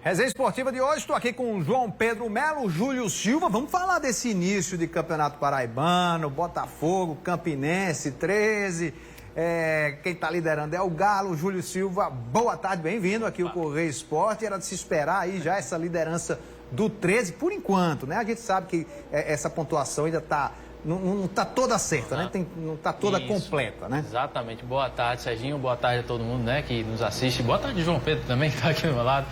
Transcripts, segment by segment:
Resenha Esportiva de hoje, estou aqui com o João Pedro Melo, Júlio Silva. Vamos falar desse início de Campeonato Paraibano, Botafogo, Campinense, 13. Quem está liderando é o Galo, Júlio Silva. Boa tarde, bem-vindo aqui ao Correio Esporte. Era de se esperar aí já essa liderança do 13, por enquanto, né? A gente sabe que essa pontuação ainda não está toda certa, né? Não está toda completa, né? Exatamente. Boa tarde, Serginho. Boa tarde a todo mundo, né, que nos assiste. Boa tarde, João Pedro, também, que está aqui do meu lado.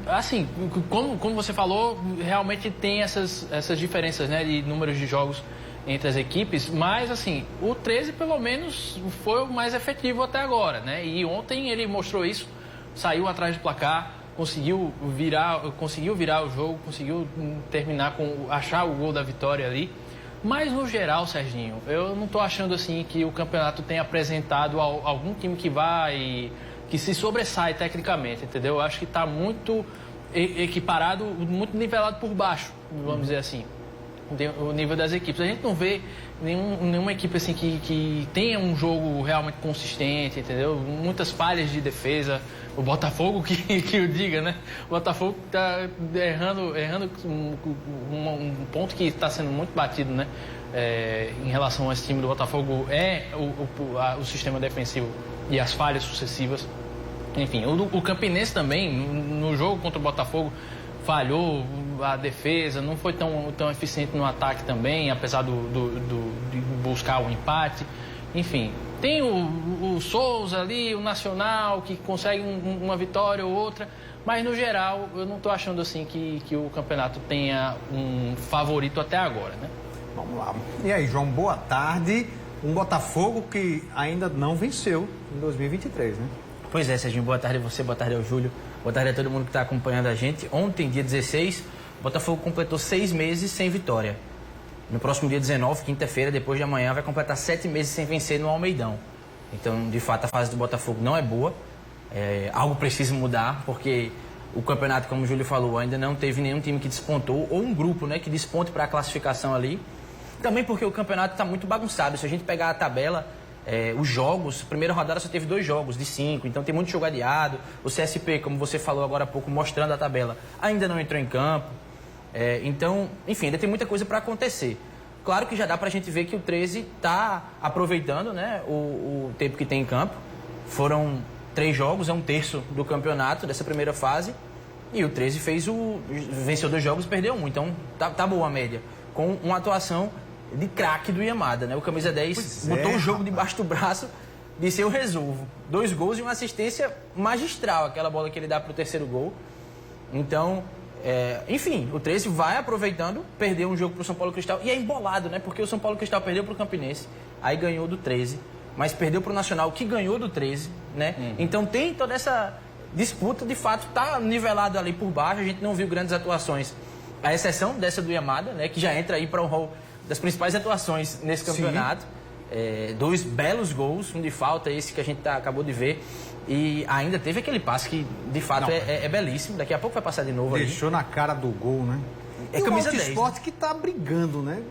Assim, como você falou, realmente tem essas diferenças, né, de números de jogos entre as equipes, mas, assim, o 13, pelo menos, foi o mais efetivo até agora, né? E ontem ele mostrou isso, saiu atrás do placar, conseguiu virar o jogo, conseguiu achar o gol da vitória ali. Mas, no geral, Serginho, eu não estou achando assim que o campeonato tenha apresentado algum time que se sobressai tecnicamente, entendeu? Eu acho que está muito equiparado, muito nivelado por baixo, vamos dizer assim, o nível das equipes. A gente não vê nenhuma equipe assim que tenha um jogo realmente consistente, entendeu? Muitas falhas de defesa. O Botafogo que o diga, né? O Botafogo está errando um ponto que está sendo muito batido, né? Em relação a esse time do Botafogo o sistema defensivo e as falhas sucessivas. Enfim, o Campinense também, no jogo contra o Botafogo, falhou a defesa, não foi tão eficiente no ataque também, apesar de buscar o empate. Enfim, tem o Souza ali, o Nacional, que consegue uma vitória ou outra, mas no geral eu não estou achando assim que o campeonato tenha um favorito até agora, né? Vamos lá. E aí, João, boa tarde. Um Botafogo que ainda não venceu em 2023, né? Pois é, Serginho, boa tarde a você, boa tarde ao Júlio, boa tarde a todo mundo que está acompanhando a gente. Ontem, dia 16, o Botafogo completou 6 meses sem vitória. No próximo dia 19, quinta-feira, depois de amanhã, vai completar 7 meses sem vencer no Almeidão. Então, de fato, a fase do Botafogo não é boa. Algo precisa mudar, porque o campeonato, como o Júlio falou, ainda não teve nenhum time que despontou, ou um grupo, né, que desponte para a classificação ali. Também porque o campeonato está muito bagunçado. Se a gente pegar a tabela, os jogos, a primeira rodada só teve 2 jogos de 5, então tem muito jogo adiado. O CSP, como você falou agora há pouco, mostrando a tabela, ainda não entrou em campo. Então, enfim, ainda tem muita coisa para acontecer. Claro que já dá para a gente ver que o 13 está aproveitando, né, o tempo que tem em campo. Foram 3 jogos, é 1/3 do campeonato dessa primeira fase. E o 13 venceu 2 jogos e perdeu 1. Então tá boa a média. Com uma atuação de craque do Yamada, né? O camisa 10 botou o jogo debaixo do braço, disse eu resolvo. 2 gols e uma assistência magistral, aquela bola que ele dá para o terceiro gol. Então, enfim, o 13 vai aproveitando, perdeu um jogo para o São Paulo Cristal, e é embolado, né? Porque o São Paulo Cristal perdeu para o Campinense, aí ganhou do 13, mas perdeu para o Nacional, que ganhou do 13, né? Então tem toda essa disputa, de fato, tá nivelado ali por baixo, a gente não viu grandes atuações, à exceção dessa do Yamada, né? Que já entra aí para o hall das principais atuações nesse campeonato. 2 belos gols, um de falta, esse que a gente acabou de ver. E ainda teve aquele passe que, de fato, é belíssimo. Daqui a pouco vai passar de novo. Deixou ali na cara do gol, né? É camisa 10. O Esporte que tá brigando, né?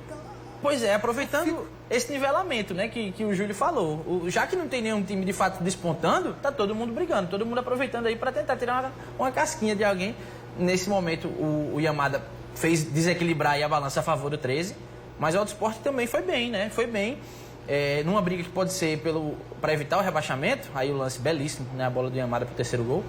Pois é, aproveitando esse nivelamento, né, que o Júlio falou. Já que não tem nenhum time, de fato, despontando, tá todo mundo brigando. Todo mundo aproveitando aí para tentar tirar uma casquinha de alguém. Nesse momento, o Yamada fez desequilibrar aí a balança a favor do 13. Mas o Auto Esporte também foi bem, né? Foi bem. Numa briga que pode ser para evitar o rebaixamento, aí o lance belíssimo, né? A bola do Yamada pro terceiro gol.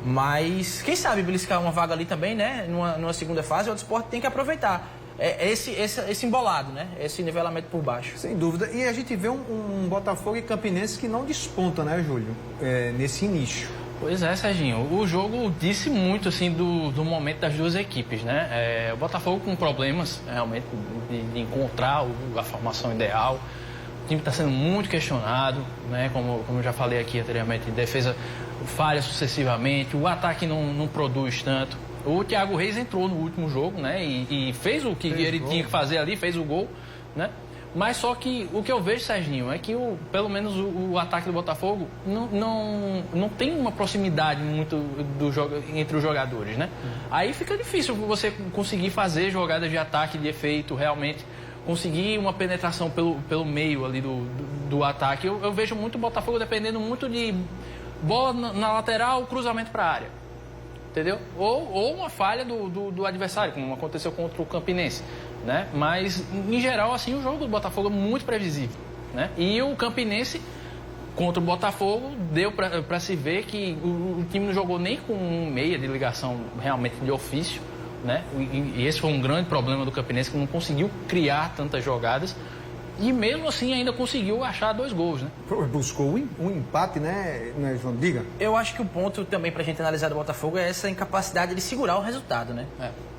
Mas quem sabe beliscar uma vaga ali também, né? Numa segunda fase, o Auto Esporte tem que aproveitar esse embolado, né? Esse nivelamento por baixo. Sem dúvida. E a gente vê um Botafogo e Campinense que não desponta, né, Júlio? Nesse início. Pois é, Serginho. O jogo disse muito, assim, do momento das duas equipes, né? O Botafogo com problemas, realmente, de encontrar a formação ideal. O time está sendo muito questionado, né? Como eu já falei aqui anteriormente, defesa falha sucessivamente, o ataque não produz tanto. O Thiago Reis entrou no último jogo, né? E fez o que ele tinha que fazer ali, fez o gol, né? Mas só que o que eu vejo, Serginho, é que pelo menos o ataque do Botafogo não tem uma proximidade muito entre os jogadores, né? Aí fica difícil você conseguir fazer jogadas de ataque, de efeito, realmente conseguir uma penetração pelo meio ali do ataque. Eu vejo muito o Botafogo dependendo muito de bola na lateral, cruzamento para a área. entendeu? Ou uma falha do adversário, como aconteceu contra o Campinense, né? Mas, em geral, assim, o jogo do Botafogo é muito previsível, né? E o Campinense, contra o Botafogo, deu para se ver que o time não jogou nem com um meia de ligação realmente de ofício, né? E esse foi um grande problema do Campinense, que não conseguiu criar tantas jogadas. E mesmo assim ainda conseguiu achar 2 gols, né? Buscou um empate, né, João? Diga. Eu acho que o ponto também pra gente analisar do Botafogo é essa incapacidade de segurar o resultado, né?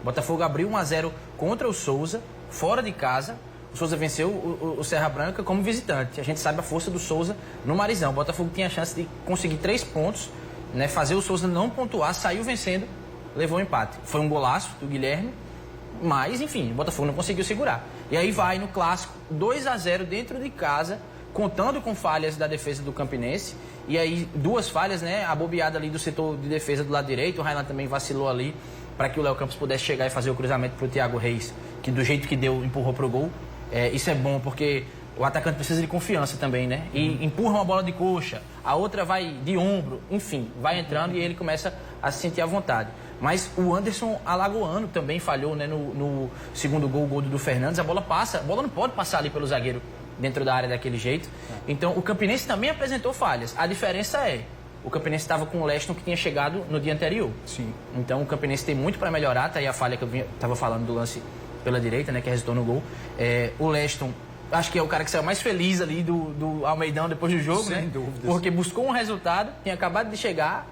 O Botafogo abriu 1-0 contra o Souza, fora de casa. O Souza venceu o Serra Branca como visitante. A gente sabe a força do Souza no Marizão. O Botafogo tinha a chance de conseguir 3 pontos, né? Fazer o Souza não pontuar, saiu vencendo, levou o empate. Foi um golaço do Guilherme. Mas, enfim, o Botafogo não conseguiu segurar. E aí vai no clássico, 2-0 dentro de casa, contando com falhas da defesa do Campinense. E aí, 2 falhas, né? A bobeada ali do setor de defesa do lado direito. O Railan também vacilou ali para que o Léo Campos pudesse chegar e fazer o cruzamento para o Thiago Reis, que do jeito que deu, empurrou para o gol. Isso é bom porque o atacante precisa de confiança também, né? E empurra uma bola de coxa, a outra vai de ombro, enfim, vai entrando e ele começa a se sentir à vontade. Mas o Anderson Alagoano também falhou, né, no segundo gol, o gol do Fernandes. A bola não pode passar ali pelo zagueiro dentro da área daquele jeito. Então o Campinense também apresentou falhas. A diferença é, o Campinense estava com o Leston que tinha chegado no dia anterior. Sim. Então o Campinense tem muito para melhorar. Tá aí a falha que eu estava falando do lance pela direita, né, que resultou no gol. O Leston, acho que é o cara que saiu mais feliz ali do Almeidão depois do jogo, né? Sem dúvidas. Porque buscou um resultado, tinha acabado de chegar.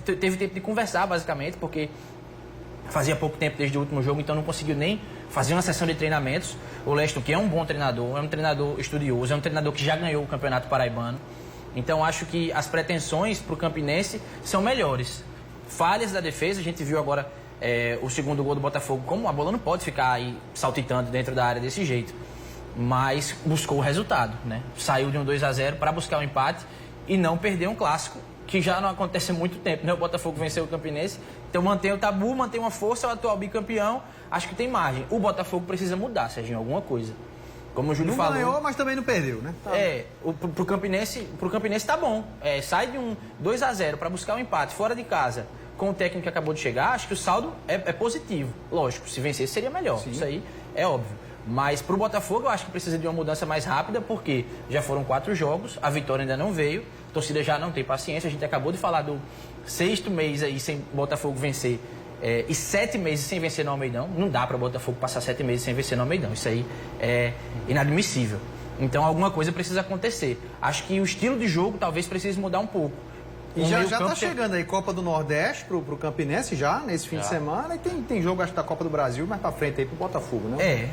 Teve tempo de conversar, basicamente, porque fazia pouco tempo desde o último jogo, então não conseguiu nem fazer uma sessão de treinamentos. O Leston, que é um bom treinador, é um treinador estudioso, é um treinador que já ganhou o Campeonato Paraibano. Então acho que as pretensões para o Campinense são melhores. Falhas da defesa, a gente viu agora o segundo gol do Botafogo, como a bola não pode ficar aí saltitando dentro da área desse jeito. Mas buscou o resultado, né? Saiu de um 2-0 para buscar um empate e não perder um clássico, que já não acontece há muito tempo, né? O Botafogo venceu o Campinense, então mantém o tabu, mantém uma força, é o atual bicampeão, acho que tem margem. O Botafogo precisa mudar, Serginho, alguma coisa. Como o Júlio não falou... ganhou, mas também não perdeu, né? Pro Campinense tá bom. Sai de um 2-0 para buscar um empate fora de casa, com o técnico que acabou de chegar, acho que o saldo é positivo. Lógico, se vencer seria melhor, Sim. Isso aí é óbvio. Mas pro Botafogo eu acho que precisa de uma mudança mais rápida, porque já foram 4 jogos, a vitória ainda não veio, a torcida já não tem paciência, a gente acabou de falar do 6º mês aí sem Botafogo vencer e 7 meses sem vencer no Almeidão. Não dá para o Botafogo passar 7 meses sem vencer no Almeidão, isso aí é inadmissível. Então alguma coisa precisa acontecer. Acho que o estilo de jogo talvez precise mudar um pouco. E já está chegando aí Copa do Nordeste pro Campinense já, nesse fim de semana. E tem jogo, acho, da Copa do Brasil mais para frente aí pro Botafogo, né?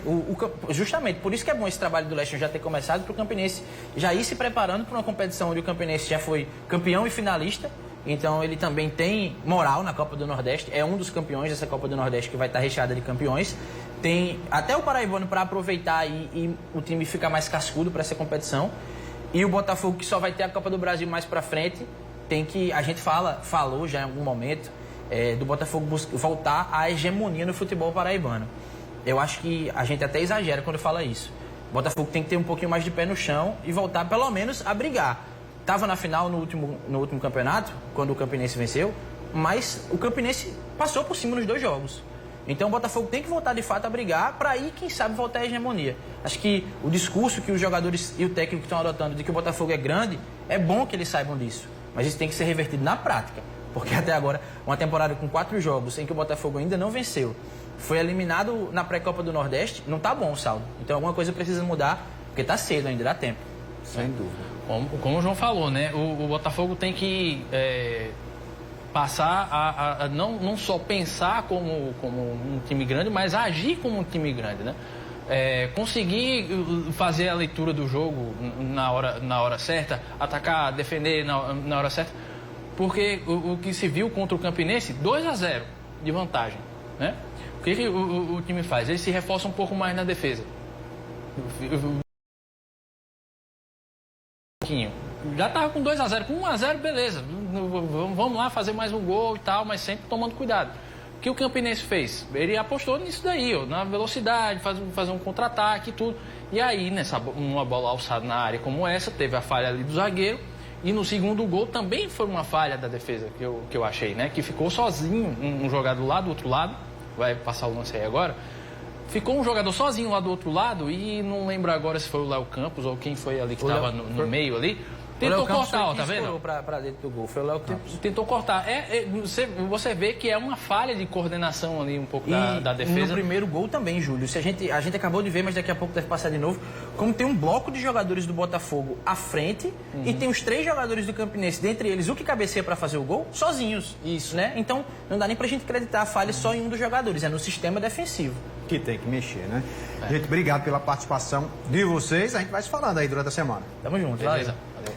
Justamente, por isso que é bom esse trabalho do Leston já ter começado pro Campinense já ir se preparando para uma competição onde o Campinense já foi campeão e finalista. Então ele também tem moral na Copa do Nordeste. É um dos campeões dessa Copa do Nordeste que vai estar recheada de campeões. Tem até o Paraibano para aproveitar e o time ficar mais cascudo para essa competição. E o Botafogo, que só vai ter a Copa do Brasil mais para frente, tem que, a gente falou já em algum momento do Botafogo voltar à hegemonia no futebol paraibano. Eu acho que a gente até exagera quando fala isso. O Botafogo tem que ter um pouquinho mais de pé no chão e voltar pelo menos a brigar. Estava na final no último campeonato, quando o Campinense venceu, mas o Campinense passou por cima nos 2 jogos. Então o Botafogo tem que voltar de fato a brigar para aí, quem sabe, voltar à hegemonia. Acho que o discurso que os jogadores e o técnico estão adotando de que o Botafogo é grande, é bom que eles saibam disso. Mas isso tem que ser revertido na prática. Porque até agora, uma temporada com 4 jogos em que o Botafogo ainda não venceu, foi eliminado na pré-Copa do Nordeste, não tá bom o saldo. Então alguma coisa precisa mudar, porque tá cedo ainda, dá tempo. Sem dúvida. Como o João falou, né? O Botafogo tem que passar a não só pensar como um time grande, mas a agir como um time grande, né? Conseguir fazer a leitura do jogo na hora certa, atacar, defender na hora certa, porque o que se viu contra o Campinense, 2-0 de vantagem, né? O que o time faz? Ele se reforça um pouco mais na defesa. Já estava com 2-0, com 1-0, beleza, vamos lá fazer mais um gol e tal, mas sempre tomando cuidado. O que o Campinense fez? Ele apostou nisso daí, ó, na velocidade, fazer um contra-ataque e tudo. E aí, uma bola alçada na área como essa, teve a falha ali do zagueiro E no segundo gol também foi uma falha da defesa que eu achei, né? Que ficou sozinho um jogador lá do outro lado, vai passar o lance aí agora. Ficou um jogador sozinho lá do outro lado e não lembro agora se foi o Léo Campos ou quem foi ali que estava no meio ali. Tentou cortar, ó, tá vendo? Pra dentro do gol. Foi o Léo Campos. Tentou cortar. Você vê que é uma falha de coordenação ali um pouco da defesa. No primeiro gol também, Júlio. Se a gente acabou de ver, mas daqui a pouco deve passar de novo. Como tem um bloco de jogadores do Botafogo à frente e tem os 3 jogadores do Campinense, dentre eles o que cabeceia para fazer o gol, sozinhos. Isso, né? Então não dá nem pra gente acreditar a falha só em um dos jogadores, é no sistema defensivo. Que tem que mexer, né? Gente, obrigado pela participação de vocês. A gente vai se falando aí durante a semana. Tamo junto. Beleza. Valeu.